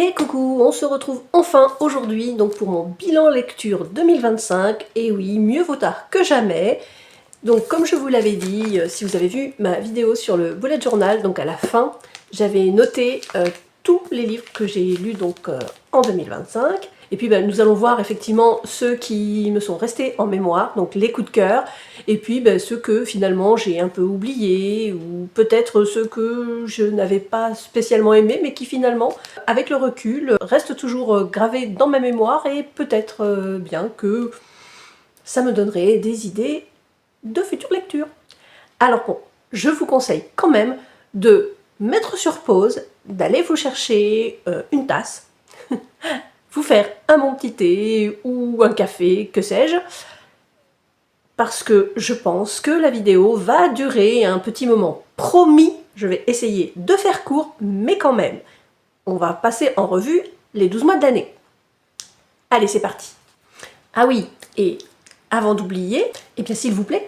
Et coucou, on se retrouve enfin aujourd'hui donc pour mon bilan lecture 2025. Et oui, mieux vaut tard que jamais. Donc comme je vous l'avais dit, si vous avez vu ma vidéo sur le bullet journal, donc à la fin, j'avais noté tous les livres que j'ai lus donc en 2025. Et puis nous allons voir effectivement ceux qui me sont restés en mémoire, donc les coups de cœur, et puis ceux que finalement j'ai un peu oubliés, ou peut-être ceux que je n'avais pas spécialement aimés, mais qui finalement, avec le recul, restent toujours gravés dans ma mémoire, et peut-être bien que ça me donnerait des idées de futures lectures. Alors bon, je vous conseille quand même de mettre sur pause, d'aller vous chercher une tasse, vous faire un bon petit thé ou un café, que sais-je, parce que je pense que la vidéo va durer un petit moment. Promis, je vais essayer de faire court, mais quand même, on va passer en revue les 12 mois de l'année. Allez, c'est parti. Ah oui, et avant d'oublier, eh bien s'il vous plaît,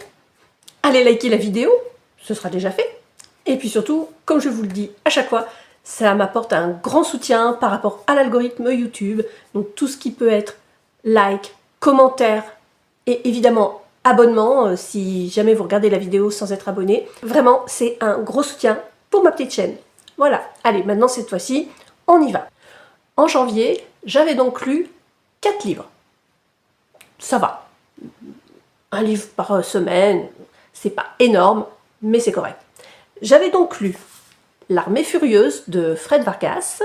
allez liker la vidéo, ce sera déjà fait. Et puis surtout, comme je vous le dis à chaque fois, ça m'apporte un grand soutien par rapport à l'algorithme YouTube. Donc tout ce qui peut être like, commentaire et évidemment abonnement si jamais vous regardez la vidéo sans être abonné. Vraiment, c'est un gros soutien pour ma petite chaîne. Voilà, allez, maintenant cette fois-ci, on y va. En janvier, j'avais donc lu 4 livres. Ça va. Un livre par semaine, c'est pas énorme, mais c'est correct. J'avais donc lu L'Armée furieuse de Fred Vargas,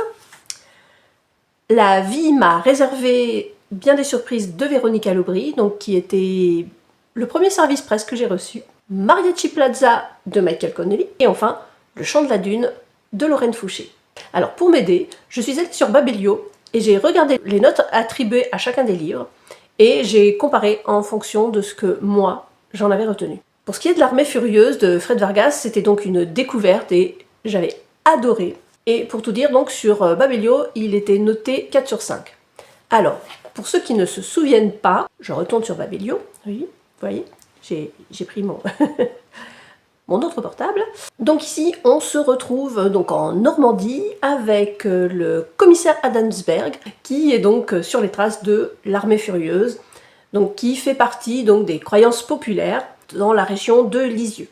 La vie m'a réservé bien des surprises de Véronica Loubry, donc qui était le premier service presse que j'ai reçu, Mariachi Plaza de Michael Connelly, et enfin Le Chant de la Dune de Lorraine Fouché. Alors pour m'aider, je suis allée sur Babelio et j'ai regardé les notes attribuées à chacun des livres et j'ai comparé en fonction de ce que moi j'en avais retenu. Pour ce qui est de L'Armée furieuse de Fred Vargas, c'était donc une découverte et j'avais adoré. Et pour tout dire, donc sur Babelio, il était noté 4 sur 5. Alors, pour ceux qui ne se souviennent pas, je retourne sur Babelio, oui, vous voyez, j'ai pris mon, mon autre portable. Donc ici, on se retrouve donc en Normandie avec le commissaire Adamsberg, qui est donc sur les traces de l'Armée furieuse, donc qui fait partie donc des croyances populaires dans la région de Lisieux.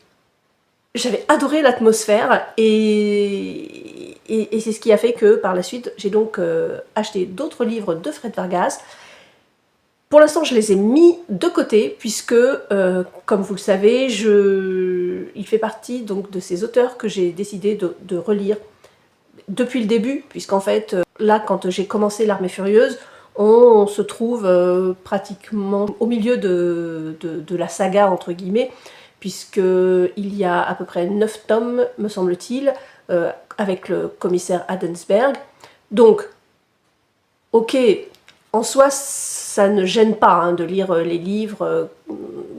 J'avais adoré l'atmosphère et c'est ce qui a fait que par la suite j'ai donc acheté d'autres livres de Fred Vargas. Pour l'instant je les ai mis de côté puisque comme vous le savez il fait partie donc de ces auteurs que j'ai décidé de relire depuis le début, puisqu'en fait là quand j'ai commencé L'Armée furieuse, on se trouve pratiquement au milieu de la saga entre guillemets, puisqu'il y a à peu près 9 tomes, me semble-t-il, avec le commissaire Adamsberg. Donc, ok, en soi, ça ne gêne pas de lire les livres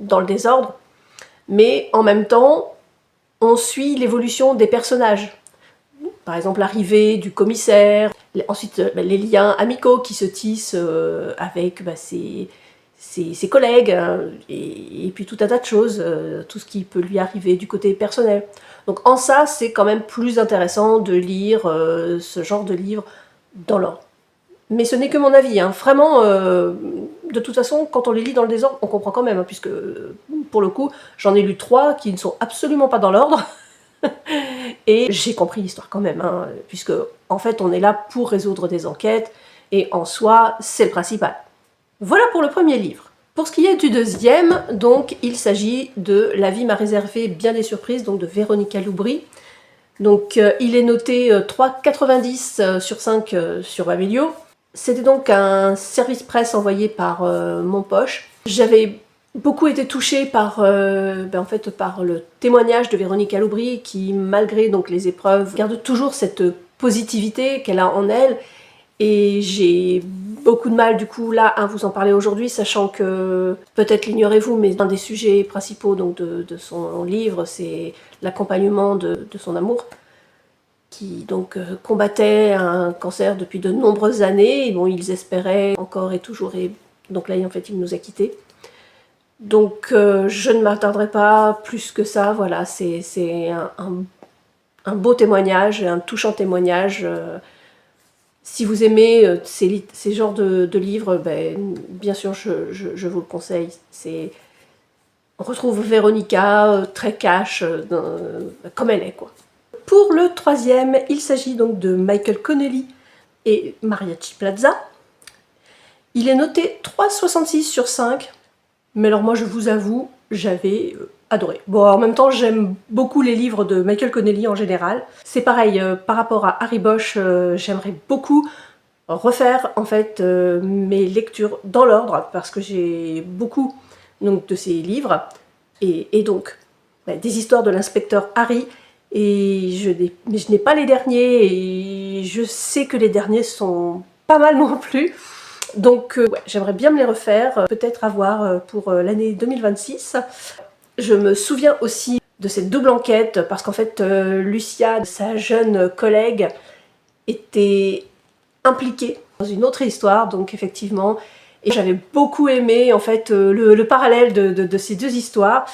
dans le désordre, mais en même temps, on suit l'évolution des personnages. Par exemple, l'arrivée du commissaire, ensuite les liens amicaux qui se tissent avec ses collègues, hein, et puis tout un tas de choses, tout ce qui peut lui arriver du côté personnel. Donc en ça, c'est quand même plus intéressant de lire ce genre de livre dans l'ordre. Mais ce n'est que mon avis, hein. Vraiment, de toute façon, quand on les lit dans le désordre, on comprend quand même, hein, puisque pour le coup, j'en ai lu 3 qui ne sont absolument pas dans l'ordre. Et j'ai compris l'histoire quand même, hein, puisque en fait on est là pour résoudre des enquêtes, et en soi c'est le principal. Voilà pour le premier livre. Pour ce qui est du deuxième, donc il s'agit de La vie m'a réservé bien des surprises, donc de Véronica Loubry. Donc il est noté 3,90 sur 5 sur Babelio. C'était donc un service presse envoyé par mon poche. J'avais beaucoup été touchée par, en fait, par le témoignage de Véronica Loubry qui, malgré donc, les épreuves, garde toujours cette positivité qu'elle a en elle. Et j'ai beaucoup de mal du coup là à vous en parler aujourd'hui, sachant que, peut-être l'ignorez-vous, mais un des sujets principaux donc, de son livre, c'est l'accompagnement de son amour, qui donc combattait un cancer depuis de nombreuses années. Et bon, ils espéraient encore et toujours, et donc là en fait il nous a quittés. Donc je ne m'attarderai pas plus que ça, voilà, c'est un beau témoignage, un touchant témoignage. Si vous aimez ces genres de livres, ben, bien sûr, je vous le conseille. On retrouve Véronica très cash, comme elle est, quoi. Pour le troisième, il s'agit donc de Michael Connelly et Mariachi Plaza. Il est noté 3,66 sur 5, mais alors moi je vous avoue, j'avais adoré. Bon, en même temps, j'aime beaucoup les livres de Michael Connelly en général. C'est pareil, par rapport à Harry Bosch, j'aimerais beaucoup refaire en fait mes lectures dans l'ordre, parce que j'ai beaucoup donc, de ces livres, et donc des histoires de l'inspecteur Harry, mais je n'ai pas les derniers, et je sais que les derniers sont pas mal non plus. Donc ouais, j'aimerais bien me les refaire, peut-être avoir pour l'année 2026. Je me souviens aussi de cette double enquête, parce qu'en fait Lucia, sa jeune collègue, était impliquée dans une autre histoire, donc effectivement, et j'avais beaucoup aimé en fait le parallèle de ces deux histoires,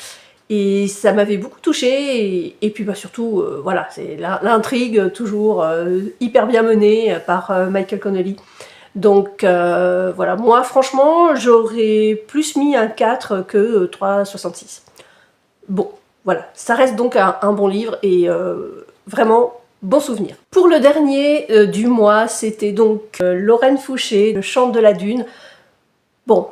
et ça m'avait beaucoup touchée, et puis bah, surtout, voilà, c'est l'intrigue toujours hyper bien menée par Michael Connelly. Donc voilà, moi franchement, j'aurais plus mis un 4 que 3,66. Bon, voilà, ça reste donc un bon livre, et vraiment bon souvenir. Pour le dernier du mois, c'était donc Lorraine Fouché, Le Chant de la Dune. Bon,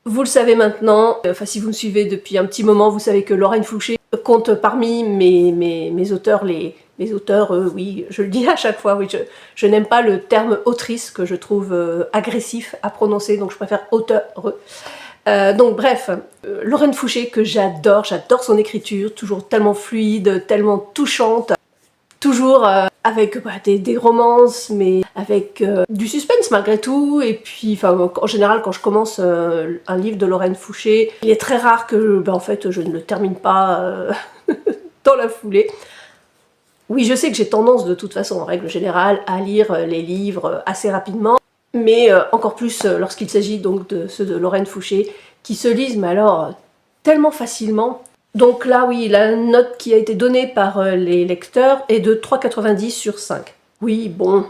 vous le savez maintenant, enfin si vous me suivez depuis un petit moment, vous savez que Lorraine Fouché compte parmi mes auteurs, mes auteurs, oui, je le dis à chaque fois, oui, je n'aime pas le terme autrice que je trouve agressif à prononcer, donc je préfère auteur. Donc bref, Lorraine Fouché que j'adore son écriture, toujours tellement fluide, tellement touchante, toujours avec des romances, mais avec du suspense malgré tout, et puis enfin, en général quand je commence un livre de Lorraine Fouché, il est très rare que en fait, je ne le termine pas dans la foulée. Oui, je sais que j'ai tendance de toute façon en règle générale à lire les livres assez rapidement, mais encore plus lorsqu'il s'agit donc de ceux de Lorraine Fouché, qui se lisent, mais alors tellement facilement. Donc là, oui, la note qui a été donnée par les lecteurs est de 3,90 sur 5. Oui, bon,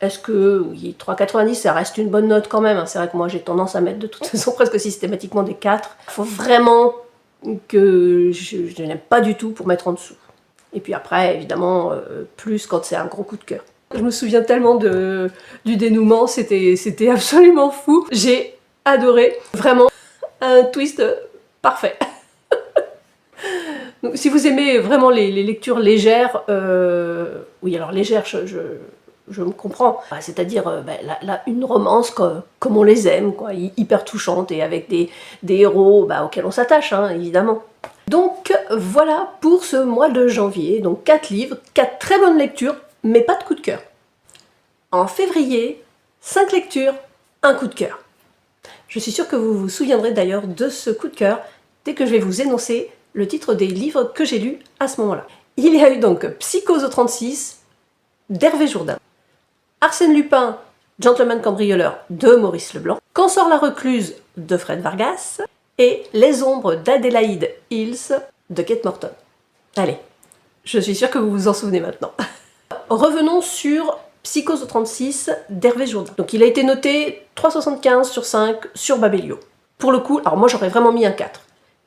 est-ce que, oui, 3,90 ça reste une bonne note quand même, hein. C'est vrai que moi j'ai tendance à mettre de toute façon presque systématiquement des 4. Il faut vraiment que je n'aime pas du tout pour mettre en dessous. Et puis après, évidemment, plus quand c'est un gros coup de cœur. Je me souviens tellement du dénouement, c'était absolument fou. J'ai adoré, vraiment un twist parfait. Donc, si vous aimez vraiment les lectures légères, oui alors légères, je me comprends, c'est-à-dire une romance comme on les aime, quoi, hyper touchante, et avec des héros auxquels on s'attache, hein, évidemment. Donc voilà pour ce mois de janvier, donc 4 livres, 4 très bonnes lectures, mais pas de coup de cœur. En février, 5 lectures, un coup de cœur. Je suis sûre que vous vous souviendrez d'ailleurs de ce coup de cœur dès que je vais vous énoncer le titre des livres que j'ai lus à ce moment-là. Il y a eu donc Psychose au 36 d'Hervé Jourdain, Arsène Lupin, Gentleman cambrioleur de Maurice Leblanc, Quand sort la recluse de Fred Vargas, et Les ombres d'Adélaïde Hills de Kate Morton. Allez, je suis sûre que vous vous en souvenez maintenant. Revenons sur Psychose au 36 d'Hervé Jourdain. Donc il a été noté 3,75 sur 5 sur Babelio. Pour le coup, alors moi j'aurais vraiment mis un 4.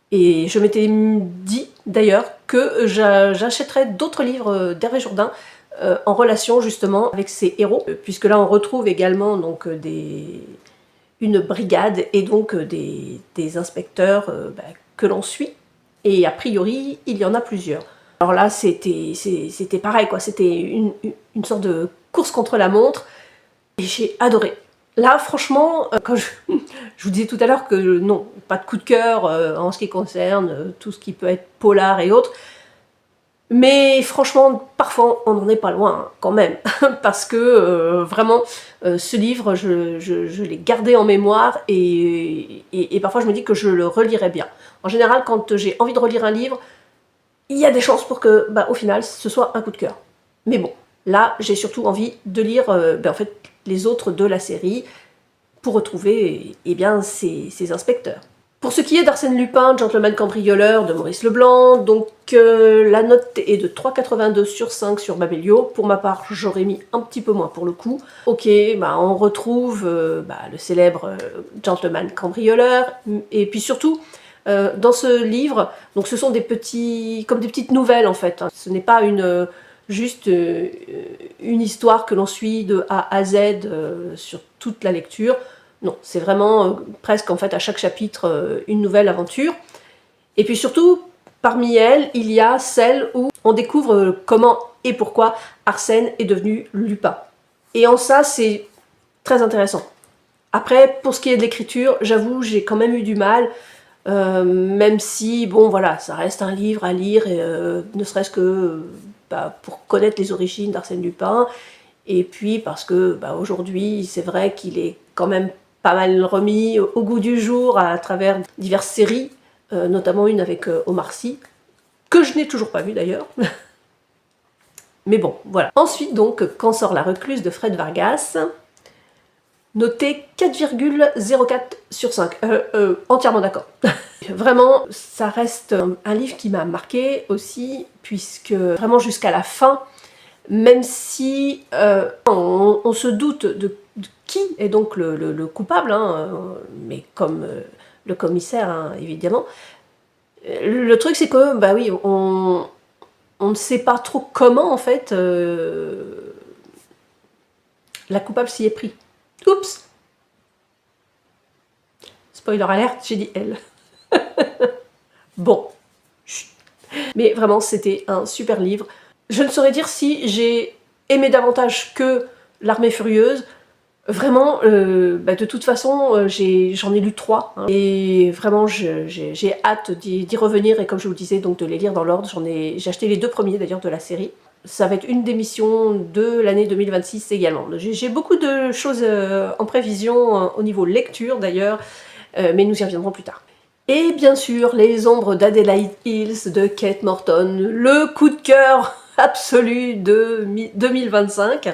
Et je m'étais dit d'ailleurs que j'achèterais d'autres livres d'Hervé Jourdain en relation justement avec ces héros, puisque là on retrouve également donc une brigade et donc des inspecteurs que l'on suit, et a priori il y en a plusieurs. Alors là c'était pareil, quoi, c'était une sorte de course contre la montre, et j'ai adoré. Là franchement, quand je vous disais tout à l'heure que non, pas de coup de cœur en ce qui concerne tout ce qui peut être polar et autres, mais franchement, parfois, on n'en est pas loin, hein, quand même, parce que vraiment, ce livre, je l'ai gardé en mémoire, et parfois je me dis que je le relirai bien. En général, quand j'ai envie de relire un livre, il y a des chances pour que, au final, ce soit un coup de cœur. Mais bon, là, j'ai surtout envie de lire en fait, les autres de la série pour retrouver ces inspecteurs. Pour ce qui est d'Arsène Lupin, Gentleman cambrioleur de Maurice Leblanc, donc la note est de 3,82 sur 5 sur Babelio. Pour ma part, j'aurais mis un petit peu moins pour le coup. Ok, bah, on retrouve le célèbre Gentleman cambrioleur, et puis surtout, dans ce livre, donc ce sont comme des petites nouvelles en fait. Ce n'est pas juste une histoire que l'on suit de A à Z sur toute la lecture. Non, c'est vraiment presque en fait à chaque chapitre une nouvelle aventure. Et puis surtout, parmi elles, il y a celle où on découvre comment et pourquoi Arsène est devenu Lupin. Et en ça, c'est très intéressant. Après, pour ce qui est de l'écriture, j'avoue, j'ai quand même eu du mal, même si, bon voilà, ça reste un livre à lire, et, ne serait-ce que pour connaître les origines d'Arsène Lupin, et puis parce que aujourd'hui, c'est vrai qu'il est quand même pas mal remis au goût du jour à travers diverses séries, notamment une avec Omar Sy, que je n'ai toujours pas vue d'ailleurs. Mais bon, voilà. Ensuite donc, Quand sort la recluse de Fred Vargas, noté 4,04 sur 5. Entièrement d'accord. Vraiment, ça reste un livre qui m'a marqué aussi, puisque vraiment jusqu'à la fin, même si on se doute de qui est donc le coupable, hein, mais comme le commissaire, hein, évidemment. Le truc, c'est que, bah oui, on ne sait pas trop comment, en fait, la coupable s'y est pris. Oups! Spoiler alert, j'ai dit elle. Bon. Chut. Mais vraiment, c'était un super livre. Je ne saurais dire si j'ai aimé davantage que L'Armée Furieuse. Vraiment, de toute façon, j'en ai lu 3. Hein, et vraiment, j'ai hâte d'y revenir. Et comme je vous le disais, donc de les lire dans l'ordre. J'ai acheté les 2 premiers d'ailleurs de la série. Ça va être une des missions de l'année 2026 également. J'ai beaucoup de choses en prévision au niveau lecture d'ailleurs, mais nous y reviendrons plus tard. Et bien sûr, Les Ombres d'Adelaide Hills de Kate Morton, le coup de cœur absolu de 2025.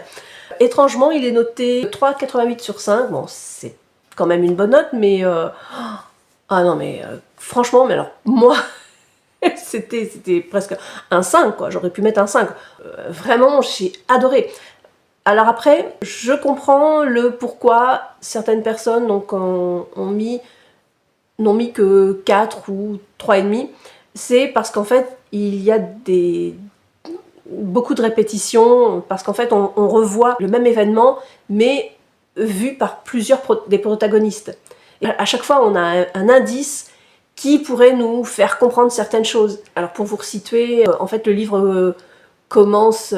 Étrangement, il est noté 3,88 sur 5. Bon, c'est quand même une bonne note, mais... ah non, mais franchement, mais alors, moi, c'était presque un 5, quoi. J'aurais pu mettre un 5. Vraiment, j'ai adoré. Alors après, je comprends le pourquoi certaines personnes n'ont mis que 4 ou 3,5. C'est parce qu'en fait, il y a beaucoup de répétitions, parce qu'en fait, on revoit le même événement, mais vu par plusieurs des protagonistes. Et à chaque fois, on a un indice qui pourrait nous faire comprendre certaines choses. Alors pour vous resituer, en fait, le livre commence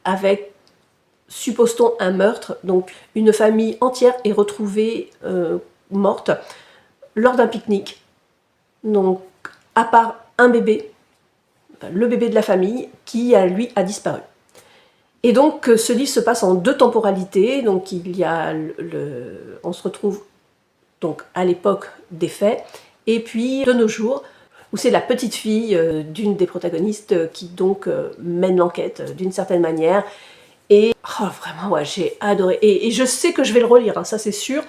avec, suppose-t-on, un meurtre. Donc une famille entière est retrouvée morte lors d'un pique-nique. Donc, à part un bébé, le bébé de la famille, qui, lui, a disparu. Et donc, ce livre se passe en 2 temporalités. Donc, il y a on se retrouve donc à l'époque des faits, et puis de nos jours, où c'est la petite fille d'une des protagonistes qui donc mène l'enquête d'une certaine manière. Et vraiment, ouais, j'ai adoré. Et je sais que je vais le relire, hein, ça c'est sûr.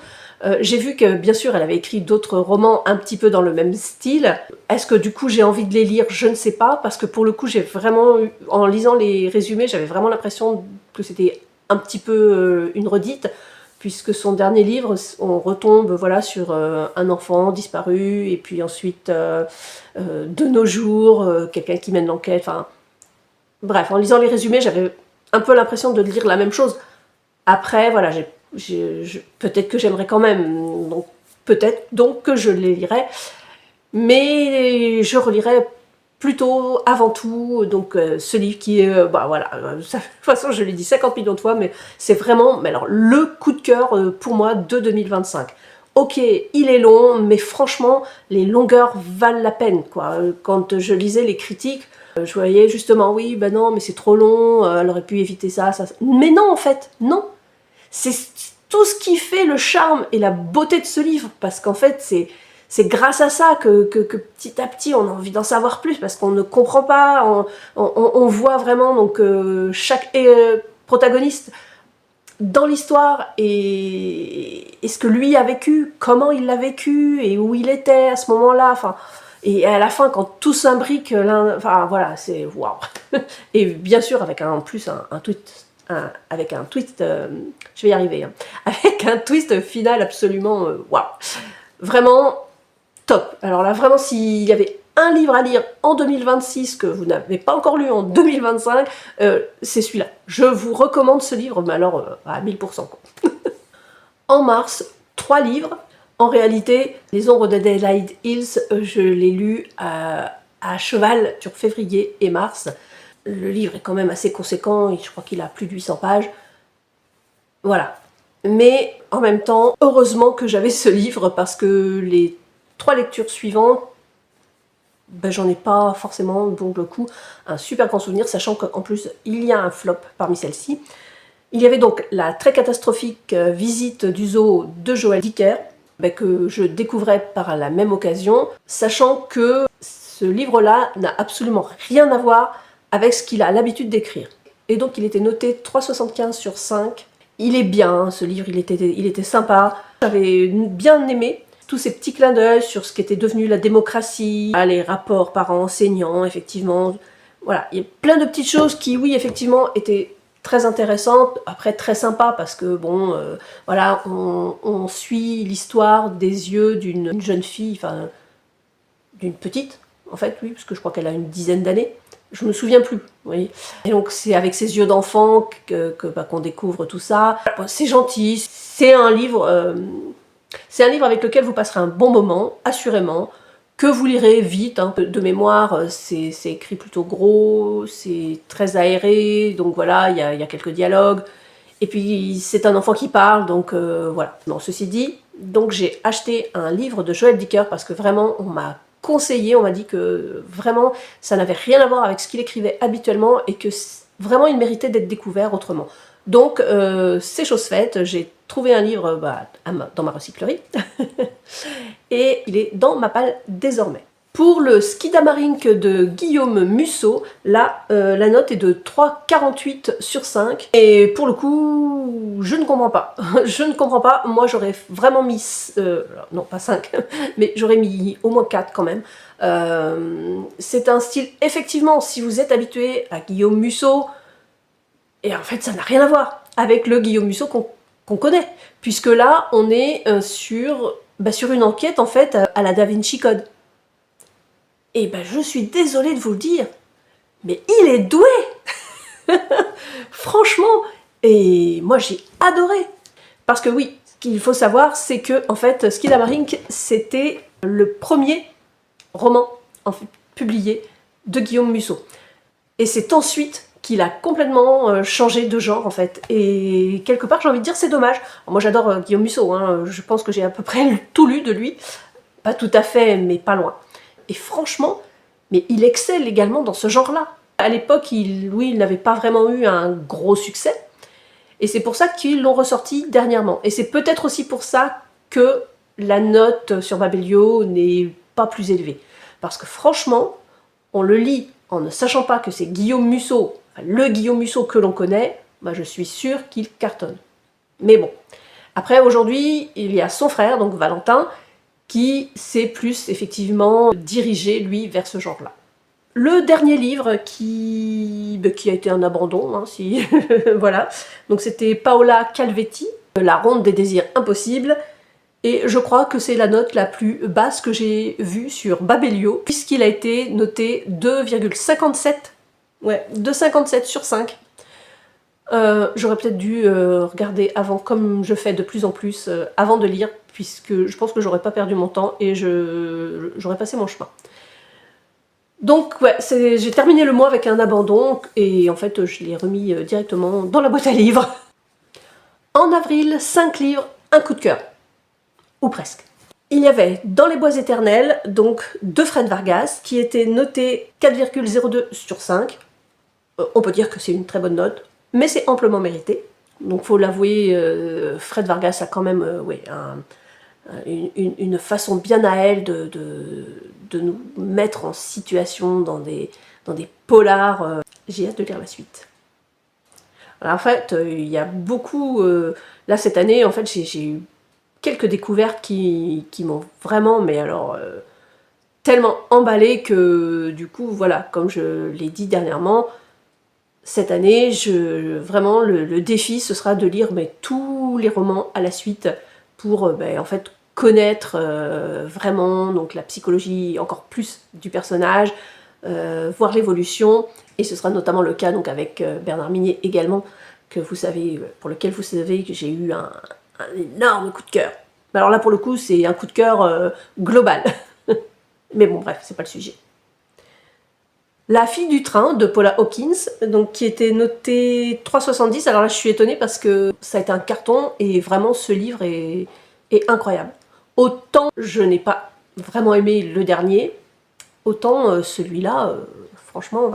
J'ai vu que, bien sûr, elle avait écrit d'autres romans un petit peu dans le même style. Est-ce que, du coup, j'ai envie de les lire? Je ne sais pas, parce que pour le coup, j'ai vraiment eu, en lisant les résumés, j'avais vraiment l'impression que c'était un petit peu une redite, puisque son dernier livre, on retombe voilà, sur un enfant disparu, et puis ensuite, de nos jours, quelqu'un qui mène l'enquête, enfin... Bref, en lisant les résumés, j'avais un peu l'impression de lire la même chose. Après, voilà, peut-être que j'aimerais quand même, donc peut-être donc que je les lirai, mais je relirai plutôt avant tout donc ce livre qui est, voilà, de toute façon je l'ai dit 50 millions de fois, mais c'est vraiment alors, le coup de cœur pour moi de 2025. Ok, il est long, mais franchement, les longueurs valent la peine, quoi. Quand je lisais les critiques, je voyais justement, oui, ben non, mais c'est trop long, elle aurait pu éviter ça. Mais non, en fait, non. C'est tout ce qui fait le charme et la beauté de ce livre, parce qu'en fait, c'est grâce à ça que petit à petit, on a envie d'en savoir plus, parce qu'on ne comprend pas, on voit vraiment donc chaque protagoniste dans l'histoire et ce que lui a vécu, comment il l'a vécu et où il était à ce moment-là, enfin, et à la fin quand tout s'imbrique, enfin voilà, c'est waouh. Et bien sûr avec en plus un twist, avec un twist, je vais y arriver, hein, avec un twist final absolument waouh, vraiment top. Alors là vraiment s'il y avait un livre à lire en 2026 que vous n'avez pas encore lu en 2025, c'est celui-là. Je vous recommande ce livre, mais alors à 1000%. Quoi. En mars, 3 livres. En réalité, Les Ombres de Daylight Hills, je l'ai lu à cheval sur février et mars. Le livre est quand même assez conséquent, je crois qu'il a plus de 800 pages. Voilà. Mais en même temps, heureusement que j'avais ce livre parce que les 3 lectures suivantes, ben, j'en ai pas forcément, donc le coup, un super grand souvenir, sachant qu'en plus, il y a un flop parmi celles-ci. Il y avait donc la très catastrophique visite du zoo de Joël Dicker, ben, que je découvrais par la même occasion, sachant que ce livre-là n'a absolument rien à voir avec ce qu'il a l'habitude d'écrire. Et donc il était noté 3,75 sur 5. Il est bien, ce livre, il était sympa. J'avais bien aimé tous ces petits clins d'œil sur ce qu'était devenu la démocratie, les rapports parents-enseignants, effectivement. Voilà, il y a plein de petites choses qui, oui, effectivement, étaient très intéressantes, après très sympa, parce que, bon, voilà, on suit l'histoire des yeux d'une jeune fille, enfin, d'une petite, en fait, oui, parce que je crois qu'elle a une dizaine d'années. Je me souviens plus, vous voyez. Et donc c'est avec ses yeux d'enfant qu'on découvre tout ça. C'est gentil, c'est un livre avec lequel vous passerez un bon moment, assurément, que vous lirez vite, hein. De mémoire, c'est écrit plutôt gros, c'est très aéré, donc voilà, il y a quelques dialogues. Et puis c'est un enfant qui parle, donc voilà. Bon, ceci dit, donc j'ai acheté un livre de Joël Dicker parce que vraiment on m'a conseillé, on m'a dit que vraiment ça n'avait rien à voir avec ce qu'il écrivait habituellement et que vraiment il méritait d'être découvert autrement. Donc c'est chose faite, j'ai trouvé un livre dans ma recyclerie et il est dans ma palle désormais. Pour le Skidamarink de Guillaume Musso, là, la note est de 3,48 sur 5. Et pour le coup, je ne comprends pas. Je ne comprends pas. Moi, j'aurais vraiment mis... non, pas 5, mais j'aurais mis au moins 4 quand même. C'est un style, effectivement, si vous êtes habitué à Guillaume Musso, et en fait, ça n'a rien à voir avec le Guillaume Musso qu'on connaît. Puisque là, on est sur une enquête, en fait, à la Da Vinci Code. Et ben je suis désolée de vous le dire, mais il est doué. Franchement, et moi j'ai adoré. Parce que oui, ce qu'il faut savoir, c'est que en fait, Skidamarink, c'était le premier roman publié de Guillaume Musso. Et c'est ensuite qu'il a complètement changé de genre en fait. Et quelque part, j'ai envie de dire, c'est dommage. Alors, moi j'adore Guillaume Musso, hein. Je pense que j'ai à peu près tout lu de lui. Pas tout à fait, mais pas loin. Et franchement, mais il excelle également dans ce genre-là. À l'époque, il n'avait pas vraiment eu un gros succès. Et c'est pour ça qu'ils l'ont ressorti dernièrement. Et c'est peut-être aussi pour ça que la note sur Babelio n'est pas plus élevée. Parce que franchement, on le lit en ne sachant pas que c'est Guillaume Musso, le Guillaume Musso que l'on connaît, bah je suis sûre qu'il cartonne. Mais bon. Après, aujourd'hui, il y a son frère, donc Valentin, qui s'est plus effectivement dirigé, lui, vers ce genre-là. Le dernier livre qui a été un abandon, hein, si voilà, donc c'était Paola Calvetti, La Ronde des désirs impossibles, et je crois que c'est la note la plus basse que j'ai vue sur Babelio, puisqu'il a été noté 2,57, ouais, 2,57 sur 5. J'aurais peut-être dû regarder avant, comme je fais de plus en plus, avant de lire, puisque je pense que j'aurais pas perdu mon temps et j'aurais passé mon chemin. Donc ouais, j'ai terminé le mois avec un abandon, et en fait je l'ai remis directement dans la boîte à livres. En avril, 5 livres, un coup de cœur. Ou presque. Il y avait Dans les bois éternels, donc de Fred Vargas, qui était noté 4,02 sur 5. On peut dire que c'est une très bonne note, mais c'est amplement mérité. Donc faut l'avouer, Fred Vargas a quand même une façon bien à elle de nous mettre en situation dans des polars. J'ai hâte de lire la suite. Alors, en fait, il y a beaucoup... là, cette année, en fait, j'ai eu quelques découvertes qui m'ont vraiment, mais alors, tellement emballée que, du coup, voilà, comme je l'ai dit dernièrement, cette année, vraiment, le défi, ce sera de lire tous les romans à la suite pour, en fait, connaître vraiment donc, la psychologie encore plus du personnage, voir l'évolution, et ce sera notamment le cas donc, avec Bernard Minet également, que vous savez, pour lequel vous savez que j'ai eu un énorme coup de cœur. Alors là, pour le coup, c'est un coup de cœur global. Mais bon, bref, c'est pas le sujet. La fille du train de Paula Hawkins, donc, qui était notée 3,70. Alors là, je suis étonnée parce que ça a été un carton et vraiment ce livre est incroyable. Autant je n'ai pas vraiment aimé le dernier, autant celui-là, franchement,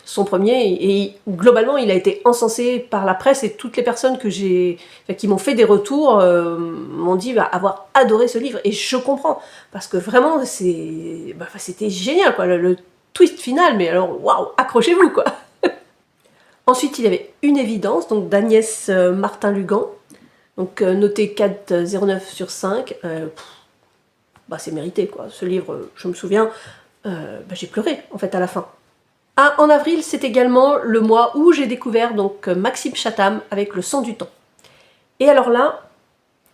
son premier, et globalement, il a été encensé par la presse et toutes les personnes qui m'ont fait des retours m'ont dit avoir adoré ce livre. Et je comprends, parce que vraiment, c'était génial, quoi, le twist final, mais alors, waouh, accrochez-vous, quoi. Ensuite, il y avait Une évidence, donc d'Agnès Martin-Lugan, donc noté 4,09 sur 5. C'est mérité, quoi. Ce livre, je me souviens, j'ai pleuré, en fait, à la fin. Ah, en avril, c'est également le mois où j'ai découvert donc Maxime Chatham avec Le sang du temps. Et alors là,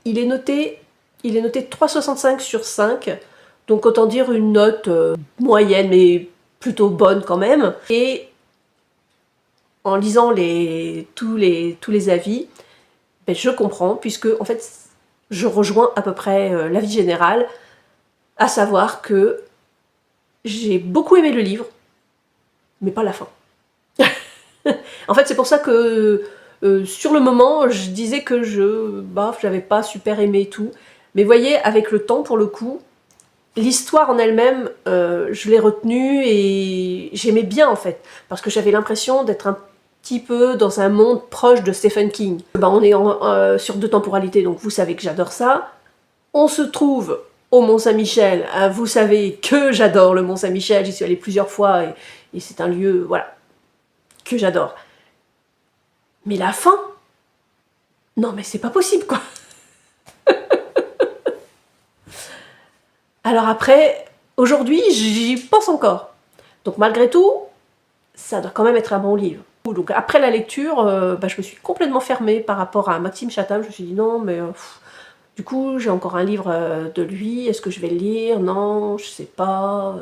il est noté 3,65 sur 5, donc autant dire une note moyenne, mais plutôt bonne quand même. Et en lisant tous les avis, je comprends, puisque en fait, je rejoins à peu près l'avis général, à savoir que j'ai beaucoup aimé le livre, mais pas la fin. En fait, c'est pour ça que sur le moment, je disais que j'avais pas super aimé et tout. Mais voyez, avec le temps, pour le coup, l'histoire en elle-même, je l'ai retenue et j'aimais bien en fait. Parce que j'avais l'impression d'être un petit peu dans un monde proche de Stephen King. On est sur 2 temporalités, donc vous savez que j'adore ça. On se trouve au Mont-Saint-Michel. Vous savez que j'adore le Mont-Saint-Michel, j'y suis allée plusieurs fois et c'est un lieu, voilà, que j'adore. Mais la fin, non mais c'est pas possible, quoi. Alors après, aujourd'hui, j'y pense encore. Donc malgré tout, ça doit quand même être un bon livre. Donc après la lecture, je me suis complètement fermée par rapport à Maxime Chatham. Je me suis dit non, mais du coup, j'ai encore un livre de lui. Est-ce que je vais le lire? Non, je sais pas.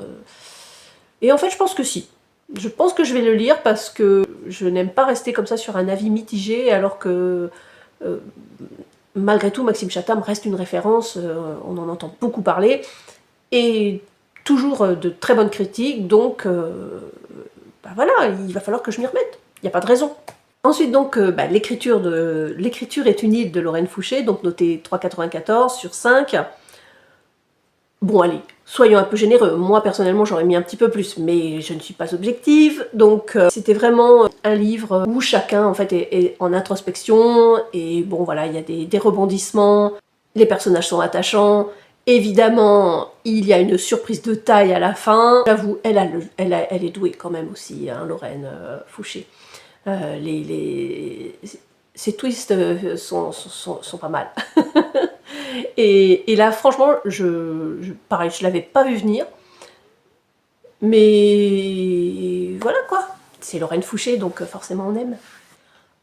Et en fait, je pense que si. Je pense que je vais le lire parce que je n'aime pas rester comme ça sur un avis mitigé, alors que malgré tout, Maxime Chatham reste une référence. On en entend beaucoup parler. Et toujours de très bonnes critiques, donc voilà, il va falloir que je m'y remette. Il n'y a pas de raison. Ensuite, donc, L'écriture est une île de Lorraine Fouché, donc noté 3,94 sur 5. Bon, allez, soyons un peu généreux. Moi, personnellement, j'aurais mis un petit peu plus, mais je ne suis pas objective. Donc, c'était vraiment un livre où chacun, en fait, est en introspection. Et bon, voilà, il y a des rebondissements. Les personnages sont attachants. Évidemment, il y a une surprise de taille à la fin. J'avoue, elle est douée quand même aussi, hein, Lorraine Fouché. Ces twists sont pas mal. et là, franchement, pareil, je l'avais pas vu venir. Mais voilà quoi. C'est Lorraine Fouché, donc forcément on aime.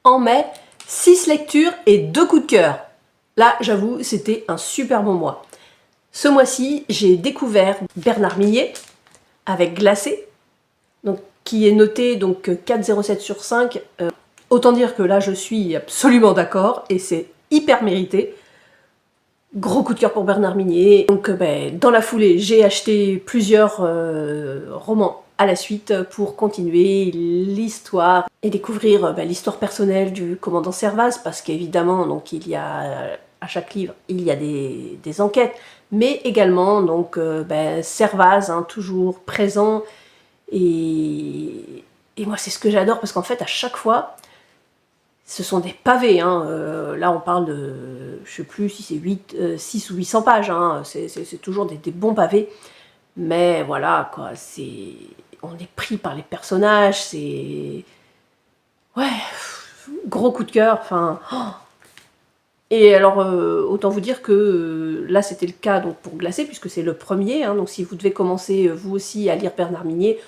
En mai, 6 lectures et 2 coups de cœur. Là, j'avoue, c'était un super bon mois. Ce mois-ci, j'ai découvert Bernard Minet avec Glacé, donc, qui est noté donc 4,07 sur 5. Autant dire que là, je suis absolument d'accord et c'est hyper mérité. Gros coup de cœur pour Bernard Minet. Donc, dans la foulée, j'ai acheté plusieurs romans à la suite pour continuer l'histoire et découvrir l'histoire personnelle du commandant Servaz, parce qu'évidemment, donc il y a à chaque livre, il y a des enquêtes, mais également donc Servaz, hein, toujours présent. Et moi, c'est ce que j'adore, parce qu'en fait, à chaque fois, ce sont des pavés. Hein. Là, on parle de, je sais plus si c'est 6 ou 800 pages. Hein. C'est toujours des bons pavés. Mais voilà, quoi, on est pris par les personnages. Ouais, gros coup de cœur, enfin... Et alors, autant vous dire que là, c'était le cas donc, pour Glacé, puisque c'est le premier. Hein, donc, si vous devez commencer, vous aussi, à lire Bernard Minier,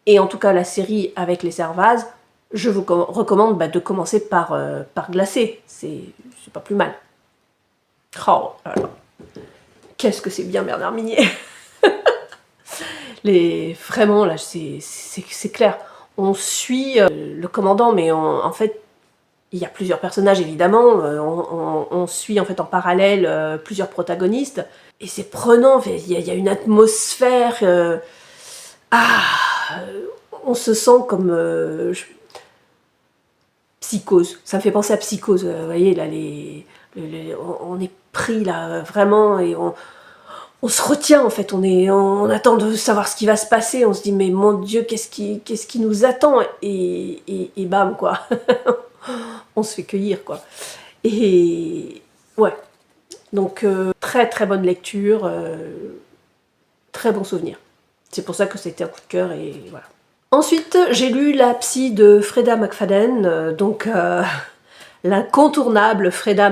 et en tout cas la série avec les Servaz, je vous recommande de commencer par Glacé. C'est pas plus mal. Oh là là. Qu'est-ce que c'est bien Bernard Minier. Vraiment, là, c'est clair. On suit le commandant, mais en fait, il y a plusieurs personnages évidemment, on suit en fait en parallèle plusieurs protagonistes, et c'est prenant, il y a une atmosphère, on se sent comme Psychose, ça me fait penser à Psychose, vous voyez là, on est pris là vraiment, et on se retient en fait, on attend de savoir ce qui va se passer, on se dit mais mon Dieu, qu'est-ce qui nous attend, et bam quoi. On se fait cueillir quoi. Et ouais, donc très très bonne lecture, très bon souvenir. C'est pour ça que c'était un coup de cœur, et voilà. Ensuite, j'ai lu La Psy de Freda McFadden, donc l'incontournable Freda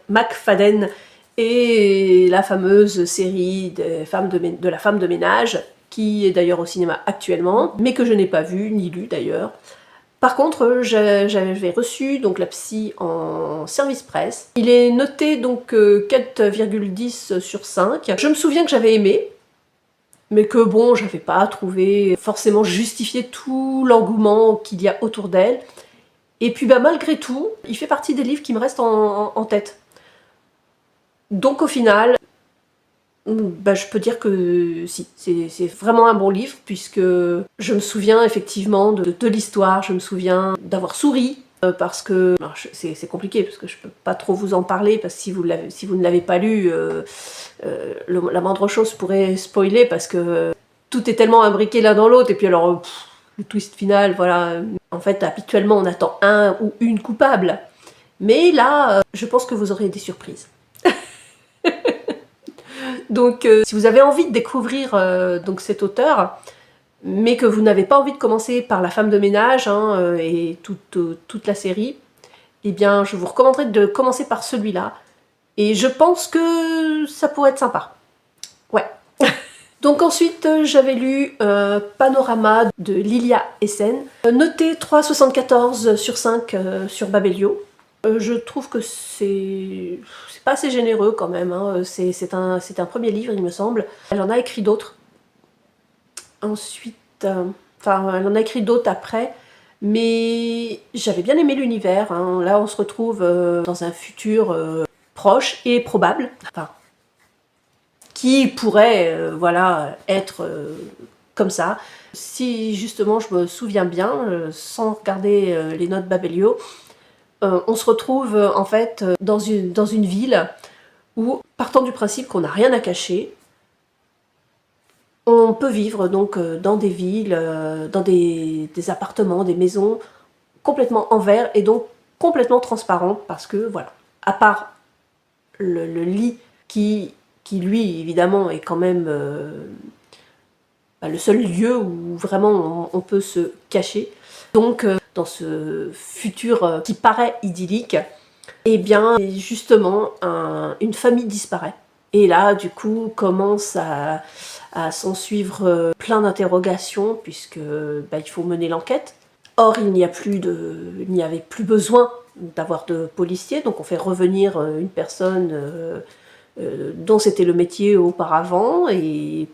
McFadden, et la fameuse série de la femme de ménage, qui est d'ailleurs au cinéma actuellement, mais que je n'ai pas vu ni lu d'ailleurs. Par contre, j'avais reçu donc La Psy en service presse. Il est noté donc 4,10 sur 5. Je me souviens que j'avais aimé, mais que bon, j'avais pas trouvé forcément justifié tout l'engouement qu'il y a autour d'elle. Et puis malgré tout, il fait partie des livres qui me restent en tête. Donc au final, je peux dire que si, c'est vraiment un bon livre, puisque je me souviens effectivement de l'histoire, je me souviens d'avoir souri, parce que c'est compliqué, parce que je peux pas trop vous en parler, parce que si vous ne l'avez pas lu, la moindre chose pourrait spoiler, parce que tout est tellement imbriqué l'un dans l'autre, et puis alors le twist final, voilà. En fait, habituellement on attend un ou une coupable, mais là, je pense que vous aurez des surprises. Donc si vous avez envie de découvrir donc cet auteur, mais que vous n'avez pas envie de commencer par La femme de ménage et toute la série, eh bien je vous recommanderais de commencer par celui-là. Et je pense que ça pourrait être sympa. Ouais. Donc ensuite, j'avais lu Panorama de Lilia Essen, noté 3,74 sur 5 sur Babelio. Je trouve que c'est pas assez généreux quand même, hein. C'est un premier livre, il me semble. Elle en a écrit d'autres. Ensuite, elle en a écrit d'autres après, mais j'avais bien aimé l'univers, hein. Là, on se retrouve dans un futur proche et probable, qui pourrait voilà, être comme ça. Si justement je me souviens bien, sans regarder les notes Babelio, on se retrouve en fait dans une ville où, partant du principe qu'on n'a rien à cacher, on peut vivre donc dans des villes, dans des appartements, des maisons complètement en verre, et donc complètement transparentes, parce que voilà, à part le lit qui lui évidemment est quand même le seul lieu où vraiment on peut se cacher. Donc dans ce futur qui paraît idyllique, eh bien justement une famille disparaît. Et là du coup commence à s'en suivre plein d'interrogations, puisque il faut mener l'enquête. Or il n'y avait plus besoin d'avoir de policiers, donc on fait revenir une personne dont c'était le métier auparavant, et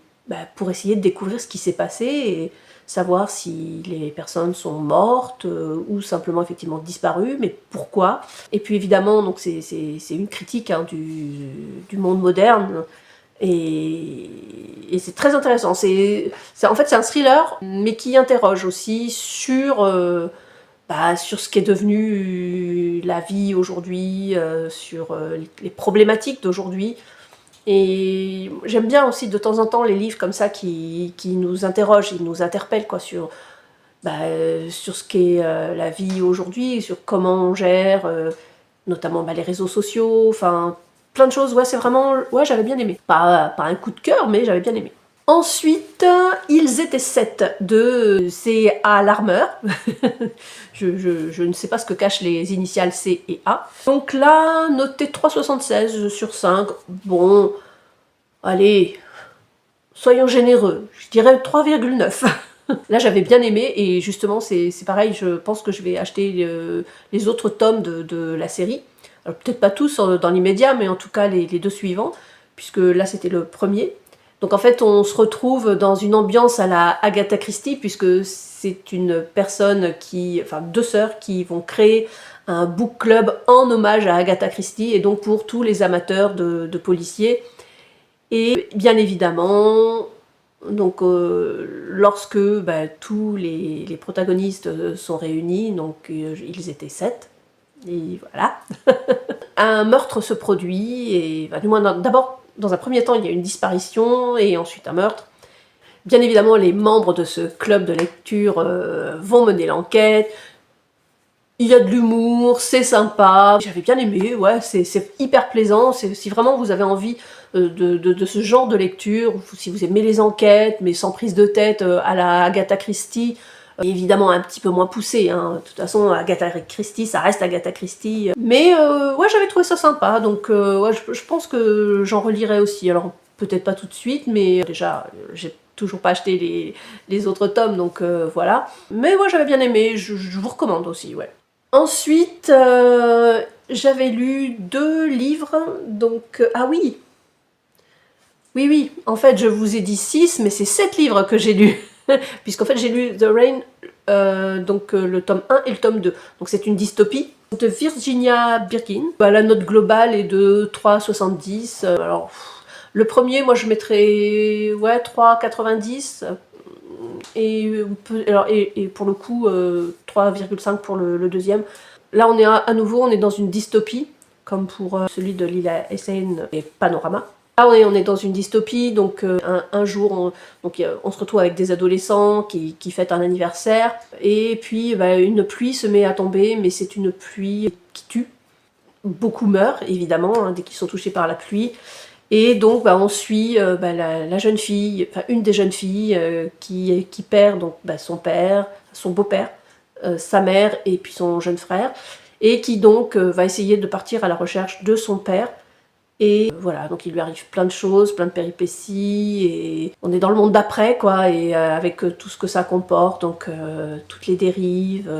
pour essayer de découvrir ce qui s'est passé et savoir si les personnes sont mortes ou simplement effectivement disparues, mais pourquoi. Et puis évidemment, donc c'est une critique du monde moderne, et c'est très intéressant. En fait c'est un thriller, mais qui interroge aussi sur ce qu'est devenu la vie aujourd'hui, sur les problématiques d'aujourd'hui. Et j'aime bien aussi de temps en temps les livres comme ça qui nous interrogent, ils nous interpellent quoi, sur ce qu'est la vie aujourd'hui, sur comment on gère, notamment les réseaux sociaux, enfin plein de choses. Ouais, c'est vraiment, ouais, j'avais bien aimé. Pas un coup de cœur, mais j'avais bien aimé. Ensuite, Ils étaient 7 de C.A. Larmer. je ne sais pas ce que cachent les initiales C et A. Donc là, noté 3,76 sur 5. Bon, allez, soyons généreux. Je dirais 3,9. Là, j'avais bien aimé et justement, c'est pareil, je pense que je vais acheter les autres tomes de la série. Alors peut-être pas tous dans l'immédiat, mais en tout cas les 2 suivants, puisque là, c'était le premier. Donc en fait, on se retrouve dans une ambiance à la Agatha Christie, puisque c'est une personne enfin 2 sœurs qui vont créer un book club en hommage à Agatha Christie, et donc pour tous les amateurs de policiers. Et bien évidemment, donc lorsque tous les protagonistes sont réunis, donc ils étaient 7, et voilà, un meurtre se produit, et du moins d'abord, dans un premier temps, il y a une disparition, et ensuite un meurtre. Bien évidemment, les membres de ce club de lecture vont mener l'enquête. Il y a de l'humour, c'est sympa, j'avais bien aimé, ouais, c'est hyper plaisant. Si vraiment vous avez envie de ce genre de lecture, si vous aimez les enquêtes, mais sans prise de tête à la Agatha Christie, évidemment un petit peu moins poussé, hein. De toute façon, Agatha Christie, ça reste Agatha Christie. Mais ouais, j'avais trouvé ça sympa, donc ouais, je pense que j'en relirai aussi. Alors peut-être pas tout de suite, mais déjà, j'ai toujours pas acheté les autres tomes, donc voilà. Mais ouais, j'avais bien aimé, je vous recommande aussi, ouais. Ensuite, j'avais lu 2 livres, donc... ah oui, oui, en fait, je vous ai dit 6, mais c'est 7 livres que j'ai lus. Puisqu'en fait, j'ai lu The Rain, donc le tome 1 et le tome 2. Donc c'est une dystopie de Virginia Birkin. La note globale est de 3,70. Alors, le premier, moi, je mettrais ouais, 3,90. Et pour le coup, 3,5 pour le deuxième. Là, on est à nouveau, on est dans une dystopie, comme pour celui de Lila Hussein et Panorama. Là, on est dans une dystopie, donc un jour, on se retrouve avec des adolescents qui fêtent un anniversaire, et puis une pluie se met à tomber, mais c'est une pluie qui tue. Beaucoup meurent, évidemment, hein, dès qu'ils sont touchés par la pluie. Et donc on suit la jeune fille, enfin une des jeunes filles qui perd donc son père, son beau-père, sa mère et puis son jeune frère, et qui donc va essayer de partir à la recherche de son père. Et voilà, donc il lui arrive plein de choses, plein de péripéties, et on est dans le monde d'après, quoi, et avec tout ce que ça comporte, donc toutes les dérives,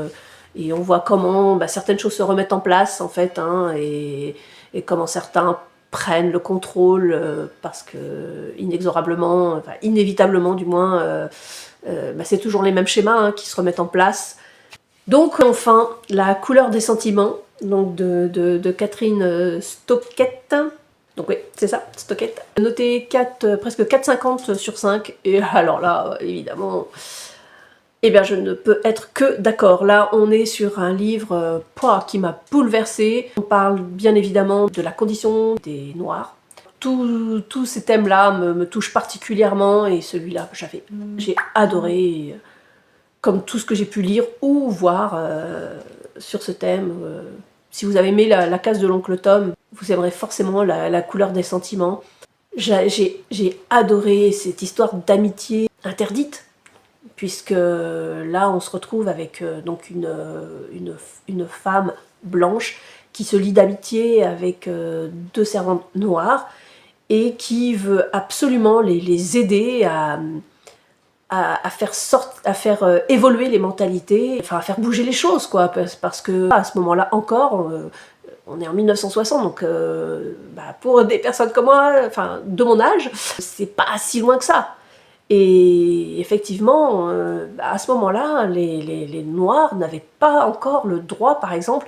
et on voit comment certaines choses se remettent en place, en fait, hein, et comment certains prennent le contrôle, parce que inexorablement, enfin inévitablement du moins, c'est toujours les mêmes schémas hein, qui se remettent en place. Donc enfin, La couleur des sentiments, donc de Catherine Stockett. Donc oui, c'est ça, Stockett. Noté 4, presque 4,50 sur 5. Et alors là, évidemment, eh bien je ne peux être que d'accord. Là, on est sur un livre qui m'a bouleversée. On parle bien évidemment de la condition des Noirs. Tous ces thèmes-là me touchent particulièrement, et celui-là, j'ai adoré, comme tout ce que j'ai pu lire ou voir sur ce thème. Si vous avez aimé la case de l'oncle Tom, vous aimerez forcément la couleur des sentiments. J'ai adoré cette histoire d'amitié interdite, puisque là on se retrouve avec donc une femme blanche qui se lie d'amitié avec 2 servantes noires, et qui veut absolument les aider à faire évoluer les mentalités, enfin à faire bouger les choses, quoi, parce que à ce moment-là encore, on est en 1960, donc pour des personnes comme moi, enfin de mon âge, c'est pas si loin que ça. Et effectivement, à ce moment-là, les Noirs n'avaient pas encore le droit, par exemple,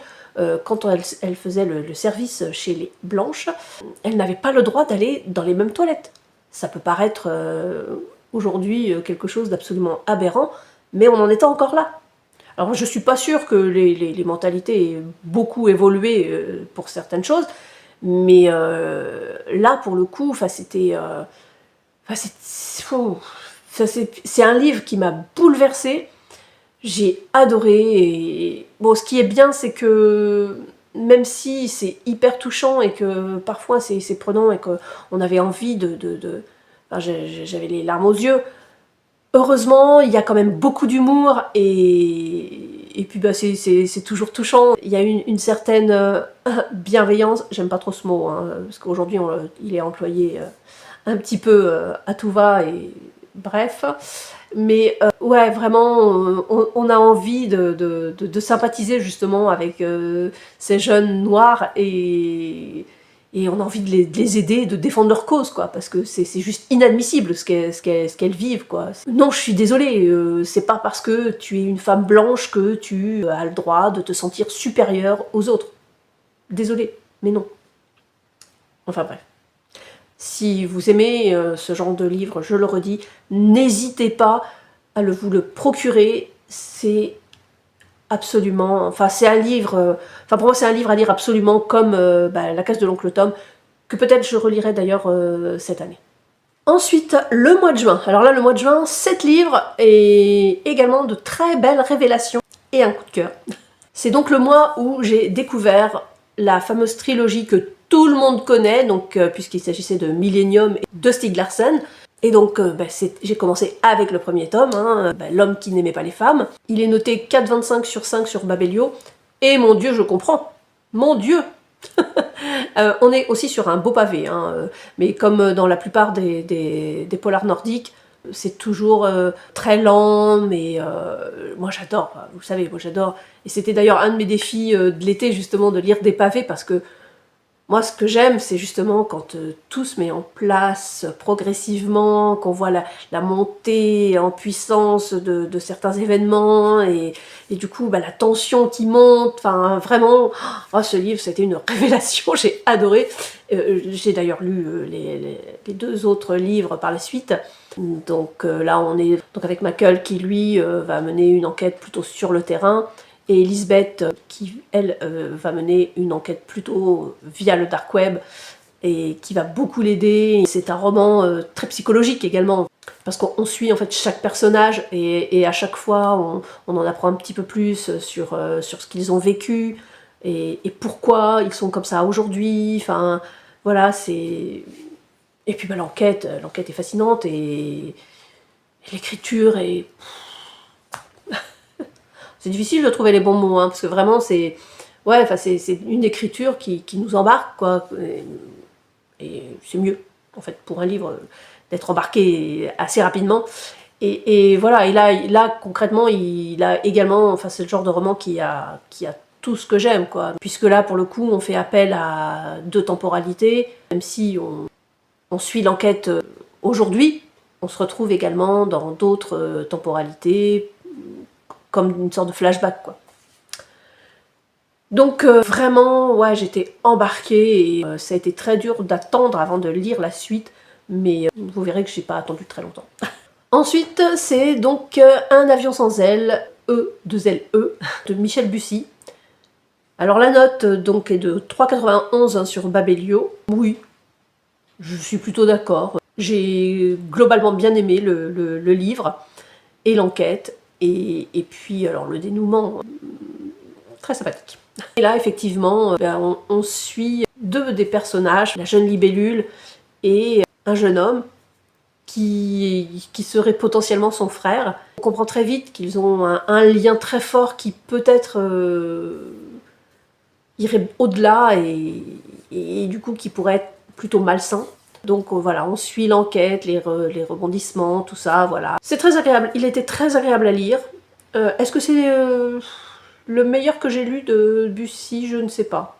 quand elles faisaient le service chez les Blanches, elles n'avaient pas le droit d'aller dans les mêmes toilettes. Ça peut paraître aujourd'hui quelque chose d'absolument aberrant, mais on en était encore là. Alors je suis pas sûre que les mentalités aient beaucoup évolué pour certaines choses, mais là pour le coup, c'est un livre qui m'a bouleversée. J'ai adoré, et bon, ce qui est bien, c'est que même si c'est hyper touchant et que parfois c'est prenant et qu'on avait envie Enfin, j'avais les larmes aux yeux. Heureusement, il y a quand même beaucoup d'humour et puis bah, c'est toujours touchant. Il y a une certaine bienveillance, j'aime pas trop ce mot, hein, parce qu'aujourd'hui il est employé un petit peu à tout va et bref. Mais ouais, vraiment, on a envie de sympathiser justement avec ces jeunes noirs et on a envie de les aider, de défendre leur cause, quoi, parce que c'est juste inadmissible ce qu'elles vivent, quoi. Non, je suis désolée, c'est pas parce que tu es une femme blanche que tu as le droit de te sentir supérieure aux autres. Désolée, mais non. Enfin bref. Si vous aimez ce genre de livre, je le redis, n'hésitez pas à vous le procurer. C'est absolument... Enfin, c'est un livre... Enfin, pour moi, c'est un livre à lire absolument comme La Case de l'Oncle Tom, que peut-être je relirai d'ailleurs cette année. Ensuite, le mois de juin. Alors là, le mois de juin, 7 livres et également de très belles révélations et un coup de cœur. C'est donc le mois où j'ai découvert la fameuse trilogie que tout le monde connaît, donc puisqu'il s'agissait de Millennium et de Stieg Larsson. Et donc j'ai commencé avec le premier tome, hein, L'homme qui n'aimait pas les femmes. Il est noté 4,25 sur 5 sur Babelio. Et mon Dieu, je comprends. Mon Dieu. On est aussi sur un beau pavé, hein, mais comme dans la plupart des polars nordiques, c'est toujours très lent, mais moi j'adore, vous le savez, moi j'adore. Et c'était d'ailleurs un de mes défis de l'été, justement, de lire des pavés, parce que moi ce que j'aime, c'est justement quand tout se met en place progressivement, qu'on voit la montée en puissance de certains événements, et du coup la tension qui monte, enfin vraiment, oh, ce livre c'était une révélation, j'ai adoré. J'ai d'ailleurs lu les 2 autres livres par la suite. Donc là on est donc avec Michael qui lui va mener une enquête plutôt sur le terrain, et Elisabeth qui elle va mener une enquête plutôt via le dark web et qui va beaucoup l'aider. C'est un roman très psychologique également, parce qu'on suit en fait chaque personnage et à chaque fois on en apprend un petit peu plus sur ce qu'ils ont vécu et pourquoi ils sont comme ça aujourd'hui. Enfin voilà, c'est... Et puis l'enquête est fascinante et l'écriture est... C'est difficile de trouver les bons mots, hein, parce que vraiment c'est... Ouais, enfin c'est une écriture qui nous embarque, quoi. Et c'est mieux, en fait, pour un livre, d'être embarqué assez rapidement. Et voilà, et là concrètement, il a également... Enfin, c'est le genre de roman qui a tout ce que j'aime, quoi. Puisque là, pour le coup, on fait appel à 2 temporalités, même si on suit l'enquête aujourd'hui, on se retrouve également dans d'autres temporalités, comme une sorte de flashback, quoi. Donc vraiment, ouais, j'étais embarquée et ça a été très dur d'attendre avant de lire la suite, mais vous verrez que j'ai pas attendu très longtemps. Ensuite, c'est donc Un avion sans ailes, E2LE, de Michel Bussy. Alors la note donc est de 3,91 sur Babelio. Oui, je suis plutôt d'accord. J'ai globalement bien aimé le livre et l'enquête, et puis alors le dénouement, très sympathique. Et là effectivement, on suit 2 des personnages, la jeune libellule et un jeune homme qui serait potentiellement son frère. On comprend très vite qu'ils ont un lien très fort qui peut-être irait au-delà et du coup qui pourrait être plutôt malsain. Donc voilà, on suit l'enquête, les rebondissements, tout ça, voilà. C'est très agréable, il était très agréable à lire. Est-ce que c'est le meilleur que j'ai lu de Bussy? Je ne sais pas.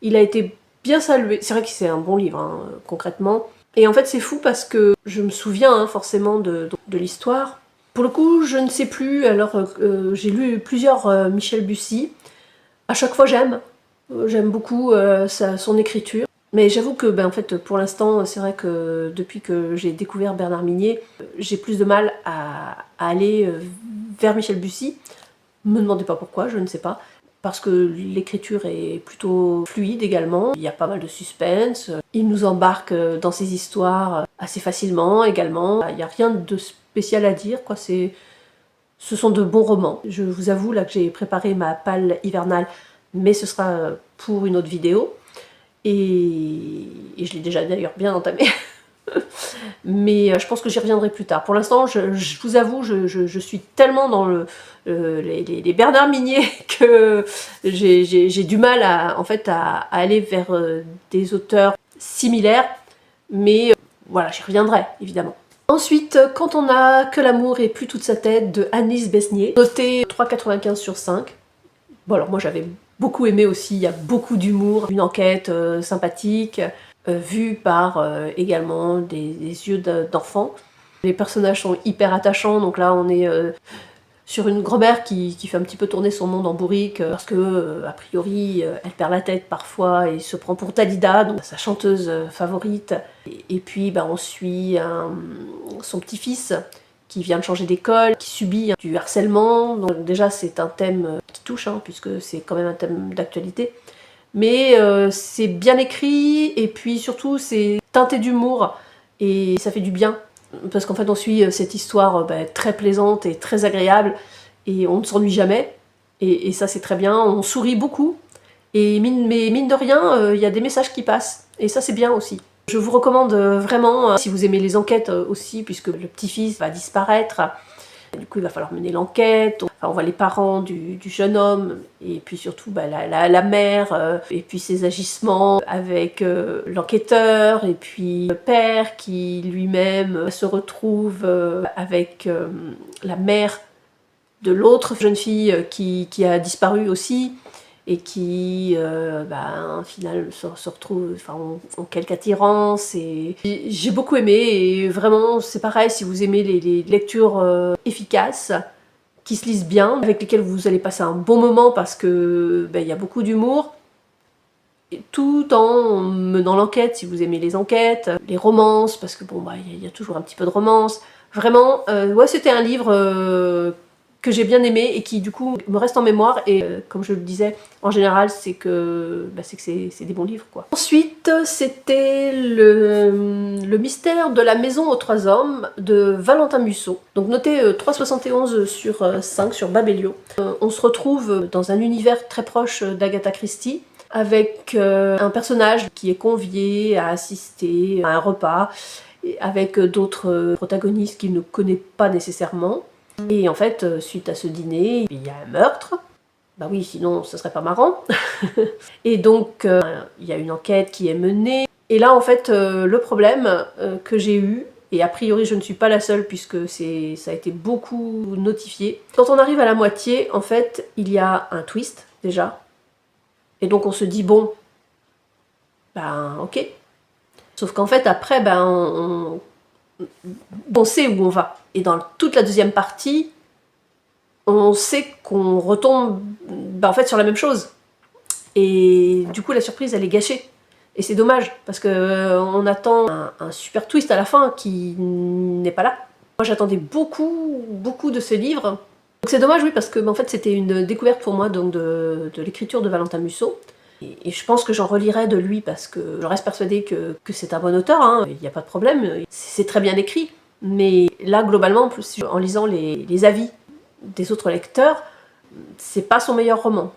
Il a été bien salué. C'est vrai que c'est un bon livre, hein, concrètement. Et en fait, c'est fou parce que je me souviens hein, forcément de l'histoire. Pour le coup, je ne sais plus. Alors, j'ai lu plusieurs Michel Bussy. À chaque fois, j'aime. J'aime beaucoup son écriture. Mais j'avoue que, en fait, pour l'instant, c'est vrai que depuis que j'ai découvert Bernard Minier, j'ai plus de mal à aller vers Michel Bussy. Me demandez pas pourquoi, je ne sais pas. Parce que l'écriture est plutôt fluide également. Il y a pas mal de suspense. Il nous embarque dans ses histoires assez facilement également. Il n'y a rien de spécial à dire, quoi. Ce sont de bons romans. Je vous avoue là que j'ai préparé ma palle hivernale, mais ce sera pour une autre vidéo. Et je l'ai déjà d'ailleurs bien entamée. mais je pense que j'y reviendrai plus tard. Pour l'instant, je vous avoue, je suis tellement dans les Bernard Minier que j'ai du mal en fait, à aller vers des auteurs similaires, mais voilà, j'y reviendrai, évidemment. Ensuite, Quand on a que l'amour et plus toute sa tête de Agnès Besnier, noté 3,95 sur 5. Bon, alors moi j'avais beaucoup aimé aussi, il y a beaucoup d'humour, une enquête sympathique, vue par également des yeux d'enfants. Les personnages sont hyper attachants, donc là on est sur une grand-mère qui fait un petit peu tourner son monde en bourrique parce que, a priori, elle perd la tête parfois et se prend pour Dalida, donc sa chanteuse favorite. Et puis on suit son petit-fils qui vient de changer d'école, qui subit du harcèlement. Donc déjà c'est un thème qui touche, puisque c'est quand même un thème d'actualité. Mais c'est bien écrit, et puis surtout c'est teinté d'humour, et ça fait du bien. Parce qu'en fait on suit cette histoire très plaisante et très agréable, et on ne s'ennuie jamais, et ça c'est très bien, on sourit beaucoup, mais mine de rien, il y a des messages qui passent, et ça c'est bien aussi. Je vous recommande vraiment, si vous aimez les enquêtes aussi, puisque le petit-fils va disparaître, du coup il va falloir mener l'enquête, on voit les parents du jeune homme, et puis surtout la mère, et puis ses agissements avec l'enquêteur, et puis le père qui lui-même se retrouve avec la mère de l'autre jeune fille qui a disparu aussi, et qui au final se retrouve en quelque attirance. Et j'ai beaucoup aimé, et vraiment c'est pareil, si vous aimez les lectures efficaces, qui se lisent bien, avec lesquelles vous allez passer un bon moment parce que il y a beaucoup d'humour, tout en menant l'enquête, si vous aimez les enquêtes, les romances, parce que il y a toujours un petit peu de romance. Vraiment, ouais, c'était un livre que j'ai bien aimé et qui du coup me reste en mémoire, et comme je le disais, en général c'est que c'est des bons livres, quoi. Ensuite c'était le mystère de la maison aux trois hommes de Valentin Musso, donc noté 3,71 sur 5 sur Babelio. On se retrouve dans un univers très proche d'Agatha Christie, avec un personnage qui est convié à assister à un repas avec d'autres protagonistes qu'il ne connaît pas nécessairement. Et en fait, suite à ce dîner, il y a un meurtre. Bah oui, sinon ce serait pas marrant. Et donc, il y a une enquête qui est menée. Et là, en fait, le problème que j'ai eu, et a priori je ne suis pas la seule puisque ça a été beaucoup notifié. Quand on arrive à la moitié, en fait, il y a un twist, déjà. Et donc on se dit, bon, ok. Sauf qu'en fait, après, on sait où on va. Et dans toute la deuxième partie, on sait qu'on retombe en fait sur la même chose. Et du coup, la surprise, elle est gâchée. Et c'est dommage, parce que on attend un super twist à la fin qui n'est pas là. Moi, j'attendais beaucoup, beaucoup de ce livre. Donc c'est dommage, oui, parce que en fait, c'était une découverte pour moi donc de l'écriture de Valentin Musso. Et je pense que j'en relirai de lui, parce que je reste persuadée que c'est un bon auteur, il n'y a pas de problème, c'est très bien écrit. Mais là, globalement, en plus, en lisant les avis des autres lecteurs, c'est pas son meilleur roman.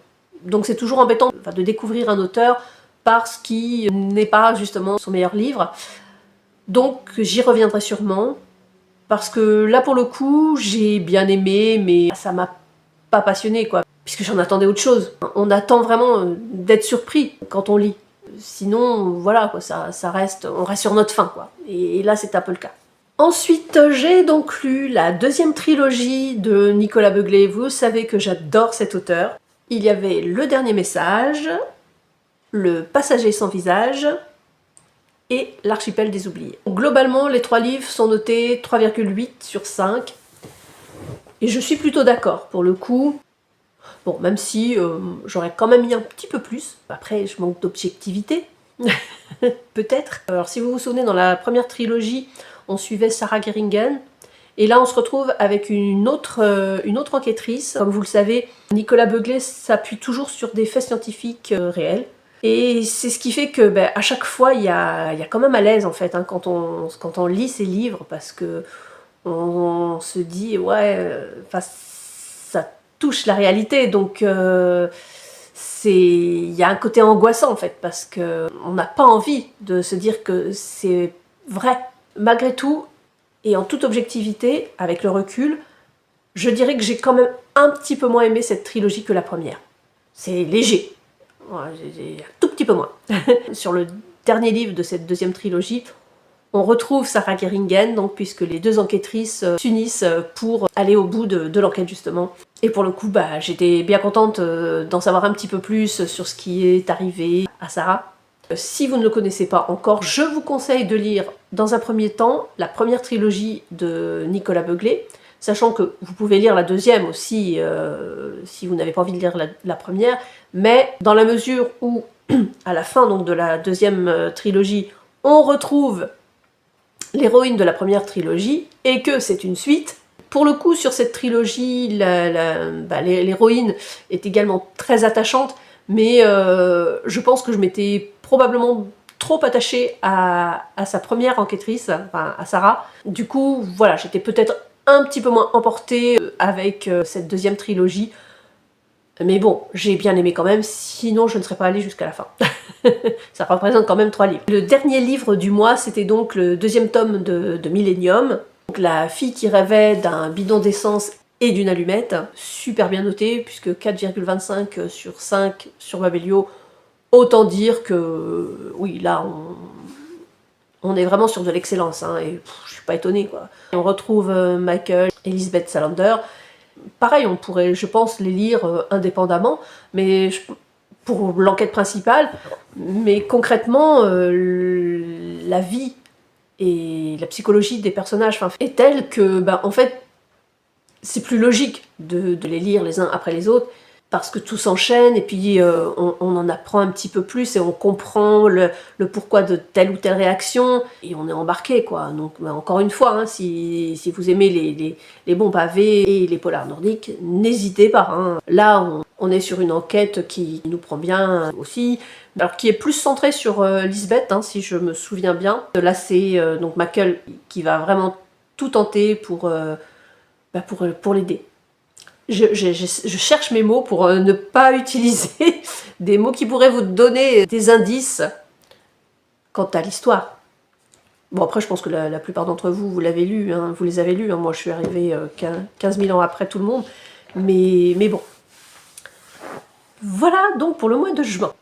Donc c'est toujours embêtant de découvrir un auteur parce qu'il n'est pas justement son meilleur livre. Donc j'y reviendrai sûrement, parce que là pour le coup, j'ai bien aimé, mais ça m'a pas passionné, quoi. Puisque j'en attendais autre chose. On attend vraiment d'être surpris quand on lit. Sinon, voilà, quoi, on reste sur notre faim, quoi. Et là, c'est un peu le cas. Ensuite, j'ai donc lu la deuxième trilogie de Nicolas Begley. Vous savez que j'adore cet auteur. Il y avait Le Dernier Message, Le Passager sans visage et L'Archipel des oubliés. Globalement, les trois livres sont notés 3,8 sur 5. Et je suis plutôt d'accord, pour le coup. Bon, même si j'aurais quand même mis un petit peu plus. Après, je manque d'objectivité. Peut-être. Alors, si vous vous souvenez, dans la première trilogie, on suivait Sarah Geringen. Et là, on se retrouve avec une autre enquêtrice. Comme vous le savez, Nicolas Begley s'appuie toujours sur des faits scientifiques réels. Et c'est ce qui fait que, à chaque fois, il y a quand même à l'aise, en fait, quand on lit ces livres, parce que on se dit, ouais, ça touche la réalité, donc il y a un côté angoissant, en fait, parce qu'on n'a pas envie de se dire que c'est vrai. Malgré tout, et en toute objectivité, avec le recul, je dirais que j'ai quand même un petit peu moins aimé cette trilogie que la première. C'est léger, ouais, un tout petit peu moins. Sur le dernier livre de cette deuxième trilogie, on retrouve Sarah Geringen, donc, puisque les deux enquêtrices s'unissent pour aller au bout de l'enquête justement. Et pour le coup, j'étais bien contente d'en savoir un petit peu plus sur ce qui est arrivé à Sarah. Si vous ne le connaissez pas encore, je vous conseille de lire dans un premier temps la première trilogie de Nicolas Beuglet, sachant que vous pouvez lire la deuxième aussi si vous n'avez pas envie de lire la première, mais dans la mesure où, à la fin donc, de la deuxième trilogie, on retrouve l'héroïne de la première trilogie, et que c'est une suite. Pour le coup, sur cette trilogie, l'héroïne est également très attachante, mais je pense que je m'étais probablement trop attachée à sa première enquêtrice, enfin, à Sarah. Du coup, voilà, j'étais peut-être un petit peu moins emportée avec cette deuxième trilogie. Mais bon, j'ai bien aimé quand même, sinon je ne serais pas allée jusqu'à la fin. Ça représente quand même 3 livres. Le dernier livre du mois, c'était donc le deuxième tome de Millennium. Donc, la fille qui rêvait d'un bidon d'essence et d'une allumette, super bien noté, puisque 4,25 sur 5 sur Babelio. Autant dire que, oui, là, on est vraiment sur de l'excellence, hein, et je suis pas étonnée, quoi. On retrouve Michael et Lisbeth Salander. Pareil, on pourrait, je pense, les lire indépendamment, mais pour l'enquête principale, mais concrètement, la vie et la psychologie des personnages est telle que, en fait, c'est plus logique de les lire les uns après les autres, parce que tout s'enchaîne, et puis on en apprend un petit peu plus, et on comprend le pourquoi de telle ou telle réaction, et on est embarqué, quoi. Donc, encore une fois, hein, si vous aimez les bons pavés et les polars nordiques, n'hésitez pas. Hein. Là, on est sur une enquête qui nous prend bien aussi, alors qui est plus centrée sur Lisbeth, hein, si je me souviens bien. Là, c'est donc Michael qui va vraiment tout tenter pour l'aider. Je cherche mes mots pour ne pas utiliser des mots qui pourraient vous donner des indices quant à l'histoire. Bon, après, je pense que la plupart d'entre vous, vous l'avez lu, hein, vous les avez lus. Hein. Moi, je suis arrivée 15 000 ans après tout le monde. Mais bon. Voilà donc pour le mois de juin.